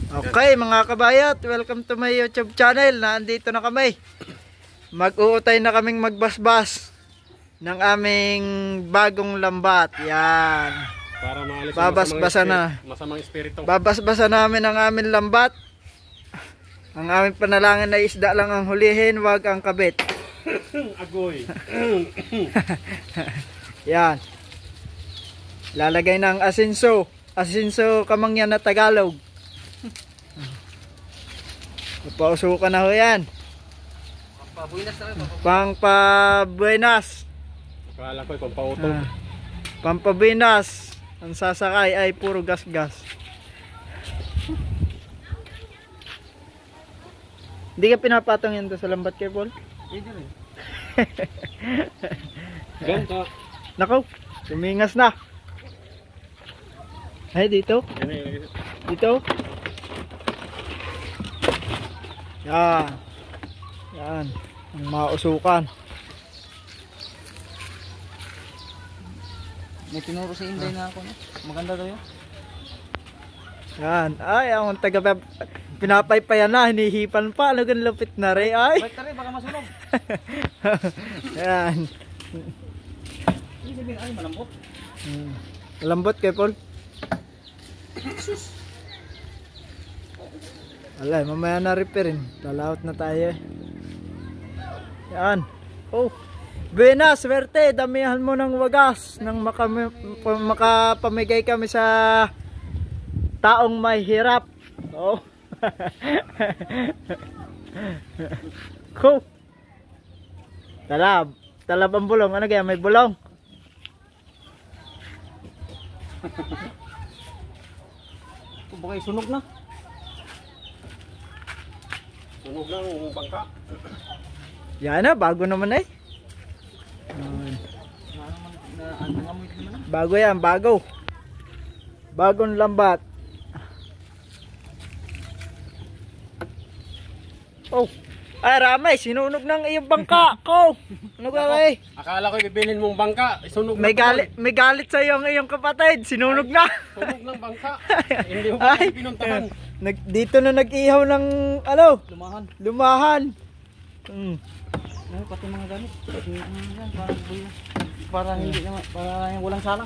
Okay mga kabayat, welcome to my YouTube channel. Nandito na kami. Mag-uutay na kaming magbasbas ng aming bagong lambat. Yan. Para maalis babasbasa na. Masamang espiritu. Babasbasa namin ang aming lambat. Ang aming panalangin na isda lang ang hulihin, wag ang kabit. Agoy. Yan. Lalagay ng asinso. Asinso kamangyan na Tagalog. Papausukan na ho yan. Pampabuenas. Akala ko pampautog. Pampabuenas. Ang sasakay ay puro gas-gas. Hindi ka pinapatong yan doon sa lambat kay Paul? Pwede rin. Ganda. Nako, tumingas na. Ay, dito. Dito. Yan. Yan. Ang mausukan. May tinuro sa Inday na ako, no? Maganda daw yun. Yan. Ay, ang taga pinapaypayan na, hinihipan pa. Ano gan lupit na rin, ay. Balik tayo, baka masunog. Yan. Hindi sabihin, ay, malambot. Malambot kay Paul. Alay, mamaya na repairin. Lalaot na tayo. Yan. Oh. Buena, swerte. Damihan mo ng wagas nang makapamigay kami sa taong may hirap. Oh. Cool. Talab. Talab ang bulong. Ano kaya? May bulong. Baka sunog na. Sunog lang ang bangka. Yan na, bago naman eh. Bago yan, bago. Bagong lambat. Oh. Ay, Ramay, sinunog ng iyong bangka ko. Ano ka kay? Akala ko ibibilhin mong bangka, sunog May galit sa iyo ang iyong kapatid. Sinunog na. Sunog ng bangka. Hindi mo pa pinuntahan. Dito na nag-ihaw ng ano? Lumahan. Ay, pati mga gamit. Para hindi naman, para yung walang sala.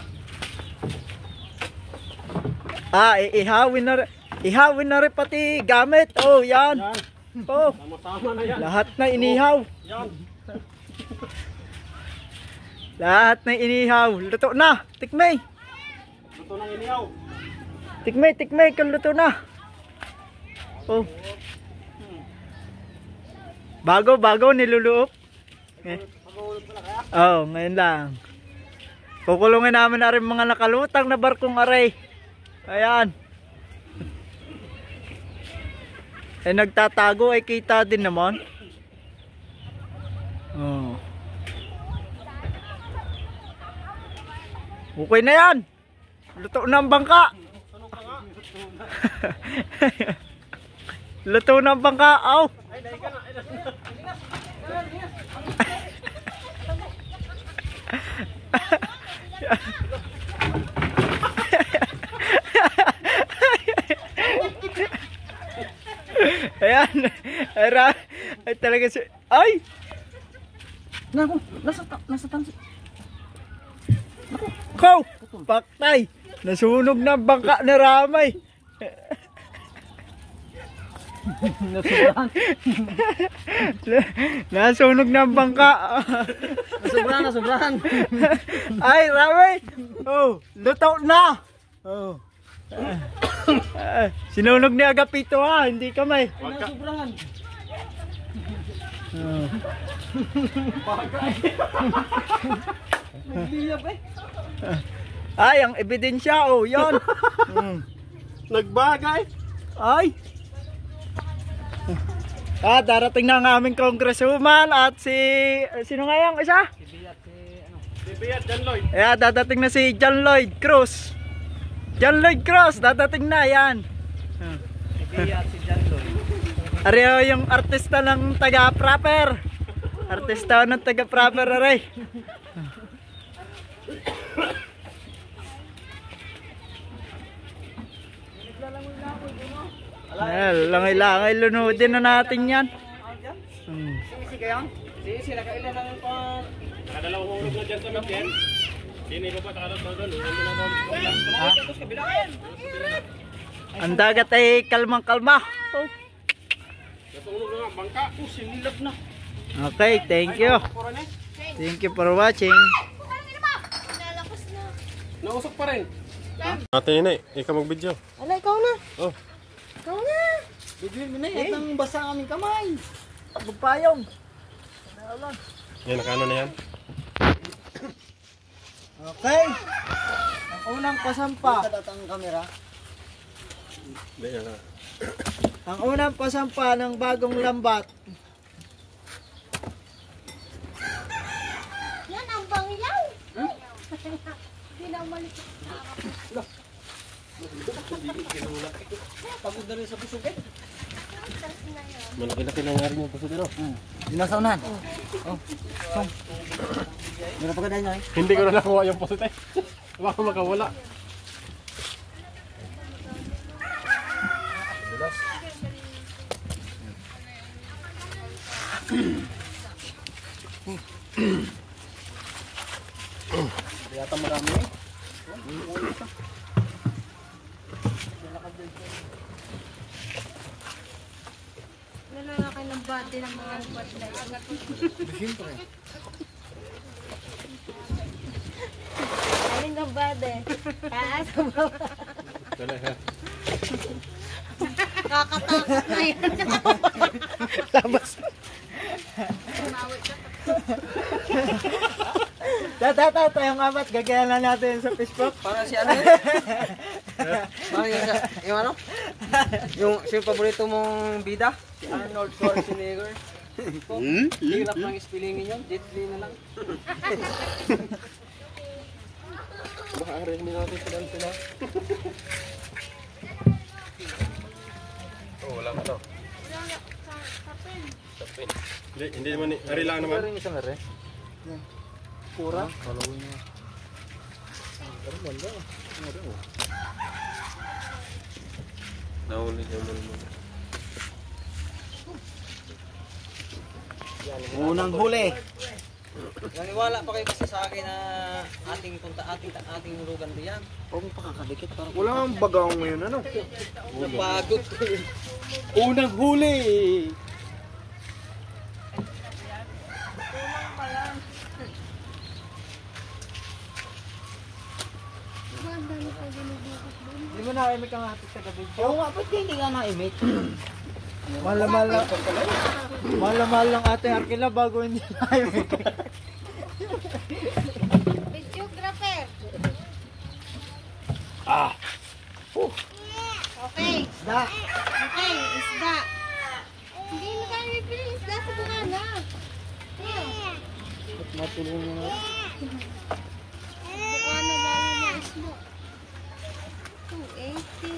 Ah, ihawin na rin pati gamit. Oh, yan. Oh. Sama-sama na yan. Lahat na inihaw. Yan. Lahat na inihaw. Luto na. Tikmay. Luto ng inihaw. Tikmay. Luto na. Oh. Bago niluluop. Oh, ngayon lang. Kukulungin namin na rin mga nakalutang na barkong aray. Ayan. Eh nagtatago ay kita din naman. Oh. Okay na yan. Luto na ang bangka. Luto na ang bangka. Aw. Ayan. Ay talaga si... Ay! Naku, nasa tansi. Ko! Paktay! Nasunog na ang bangka ni Ramay. Nasubrahan. Nasunog na ang bangka. Nasubrahan. Ay, Ramay! Oh, luto na! Oh. Sinunog ni Agapito ha, hindi kamay. Nasubrahan. Oh. Nagbiyap eh. Ay, ang ebidensya oh, yan. Nagbagay. Ay. Darating na ang aming congresswoman at si... Sino nga yung isa? Si Biyat, John Lloyd. Ayan, dadating na si John Lloyd Cruz. John Lloyd Cruz, dadating na yan. Biyat si John Lloyd. Ariyo yung artista ng taga-proper. Artista ng taga-proper, aray. Langay-langay, lunodin na natin yan. Sisi kayo? Sisi, nakailan lang pa. Nakadalawang hulog na dyan sa Miguel. Sini ko pa, nakadalawang doon. Hindi na doon. Ha? Ang dagat ay kalmang-kalma. Natulog na nga, bangka. Sinilab na. Okay, thank you. Thank you for watching. Nausok pa rin. Ate yun ikaw mag-video. Ala, ikaw na. Oh. Ikaw na. Bigyan mo na yan. At nang basa ang aming kamay. Magpayong. Yan, nakano na yan. Okay. Ang unang pasampa. Kadatang kamera. Hindi, yan. Ang unang pasampa ng bagong lambat. Yan ang bangyaw. Hindi na umalis. Pagod na rin sa busog eh. Malaki-laki na nga rin yung puso dito. Dinasaunan. Oh. Song. Meron pa ka dahil eh. Hindi ko na nakuha yung puso tayo. Baka makawala. Yata marami eh. Nalalaki ng body ng mga upat na yun. Siyempre. Ayun ang body. Taas ang baba. Kakatakot na yun. Labas. Tata, yung apat, gagaya na natin sa Facebook. Para si ano eh? Parang yung ano? Yung paborito mong bida? Si Arnold Schwarzenegger. Hirap lang spellingin yun. Jet Li na lang. Baka rin natin sila. Oh, wala ka to. Hindi naman ni. Ari lang naman. Rin isang are. Pura. Nahuli siya mo. Unang huli. Naniwala pa kayo kasi sa akin na ating hulugan diyan. Huwag mong pakakadikit parang Wala kang bagaw ngayon, ano? napagod ko. Unang huli. Ang dami ko ginubukot doon. Hindi mo na-imik ang ating sa gabi. Oo nga, ba't hindi ka na-imit? Mahal lang ating Arkila bago hindi na-imik. Videographer. Ah! Okay. Isda! Okay, isda. Hindi na tayo bibili isda sa bukana. Ayan. Matulong mo na. Bukana ba yung isda? 280.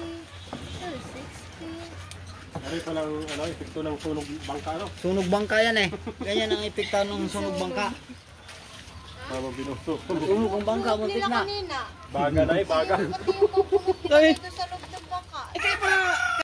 260. Ari pa lang epekto ng sunog bangka Sunog bangka yan eh. Ganyan ang epekta ng sunog bangka. Tama binuso. Sunog ang bangka, Nila muntik na. kanina. Baga na baga. Pati yung kukulit dito sa loob ng bangka. Eh kaya pala